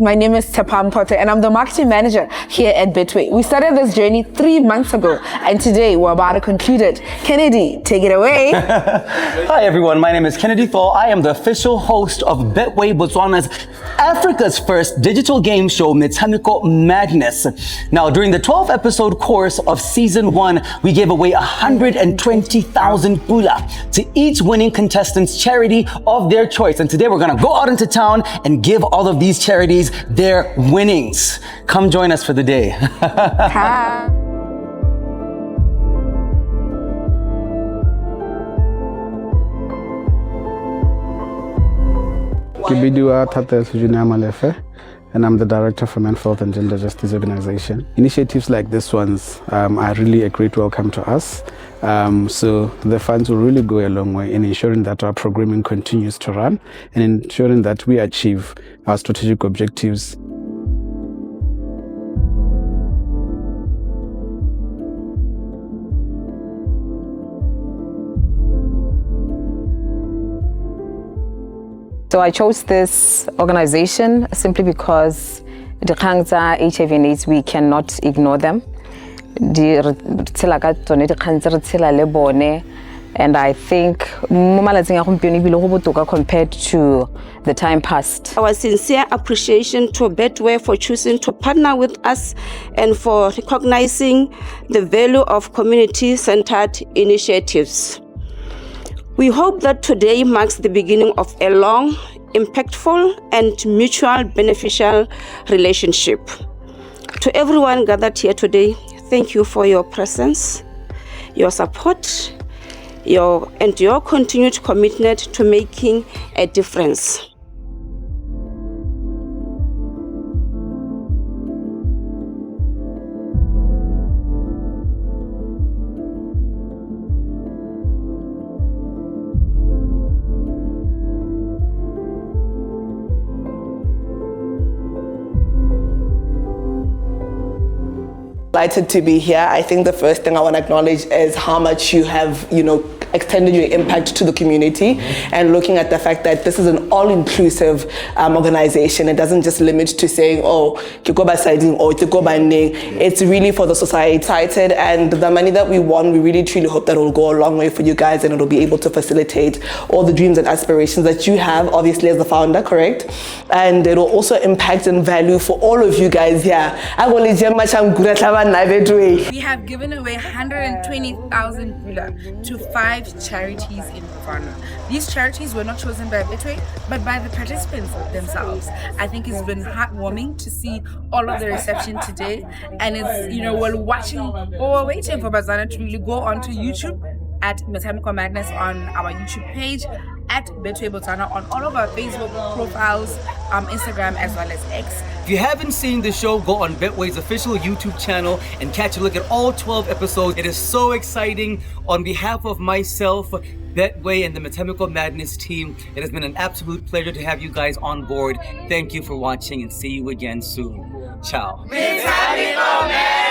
My name is Tapam Potter and I'm the marketing manager here at Betway. We started this journey 3 months ago and today we're about to conclude it. Kennedy, take it away. Hi everyone, my name is Kennedy Thor. I am the official host of Betway, Botswana's Africa's first digital game show, Metshameko Madness. Now, during the 12 episode course of season 1, we gave away 120,000 pula to each winning contestant's charity of their choice. And today we're gonna go out into town and give all of these charities their winnings. Come join us for the day. Hi. Kibidua Tata Sujuna Malefe, and I'm the director for Men's Health and Gender Justice Organization. Initiatives like this ones are really a great welcome to us. So the funds will really go a long way in ensuring that our programming continues to run and ensuring that we achieve our strategic objectives. So I chose this organization simply because the HIV and AIDS, we cannot ignore them. And I think compared to the time past. Our sincere appreciation to Betway for choosing to partner with us and for recognizing the value of community-centered initiatives. We hope that today marks the beginning of a long, impactful, and mutual beneficial relationship. To everyone gathered here today, thank you for your presence, your support, your continued commitment to making a difference. Delighted to be here. I think the first thing I want to acknowledge is how much you have, extended your impact to the community, and looking at the fact that this is an all-inclusive organization. It doesn't just limit to saying, oh, Kikoba siding or Kikoba ning. It's really for the society. And the money that we won, we really truly hope that it will go a long way for you guys and it will be able to facilitate all the dreams and aspirations that you have, obviously as the founder, correct? And it will also impact and value for all of you guys here. We have given away 120,000 pula to 5 charities in Botswana. These charities were not chosen by Betway, but by the participants themselves. I think it's been heartwarming to see all of the reception today, and it's, we're waiting for Botswana to really go onto YouTube at Metshameko Madness on our YouTube page, at Betway Botswana on all of our Facebook profiles, Instagram as well as X. If you haven't seen the show, go on Betway's official YouTube channel and catch a look at all 12 episodes. It is so exciting. On behalf of myself, Betway, and the Metshameko Madness team, it has been an absolute pleasure to have you guys on board. Thank you for watching and see you again soon. Ciao. Metshameko Madness!